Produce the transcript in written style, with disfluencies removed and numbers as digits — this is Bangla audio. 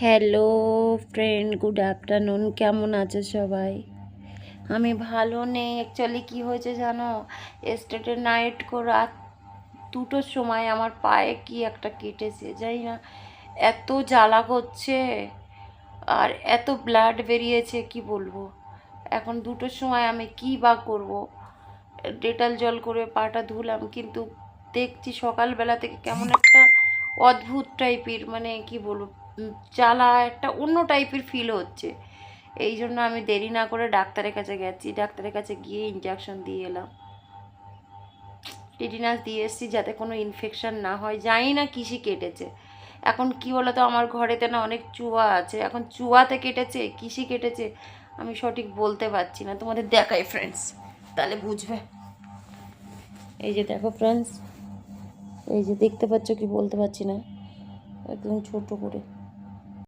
Hello friend, good afternoon. কেমন আছো সবাই? আমি ভালো নেই। অ্যাকচুয়ালি কী হয়েছে জানো, এস্টেটে নাইট রাত 2টোর সময় আমার পায়ে কি একটা কেটেছে, জানি না, এত জ্বালা করছে আর এত ব্লাড বেরিয়েছে, কি বলবো। এখন 2টোর সময় আমি কি বা করব। ডেটাল জল করে পাটা ধুলাম, কিন্তু দেখছি সকালবেলা থেকে কেমন একটা অদ্ভুত টাইপের, মানে কি বলবো, জ্বালা একটা অন্য টাইপের ফিল হচ্ছে। এই জন্য আমি দেরি না করে ডাক্তারের কাছে গেছি। ডাক্তারের কাছে গিয়ে ইনজেকশন দিয়ে এলাম, টিটিনাস দিয়ে এসেছি, যাতে কোনো ইনফেকশন না হয়। জানি না কিসে কেটেছে। এখন কি বলো তো, আমার ঘরেতে না অনেক চুয়া আছে। এখন চুয়াতে কেটেছে, কিসে কেটেছে আমি সঠিক বলতে পারছি না। তোমাদের দেখাই ফ্রেন্ডস, তাহলে বুঝবে। এই যে দেখো ফ্রেন্ডস, এই যে দেখতে পাচ্ছ কি বলতে পারছি না, একদম ছোট করে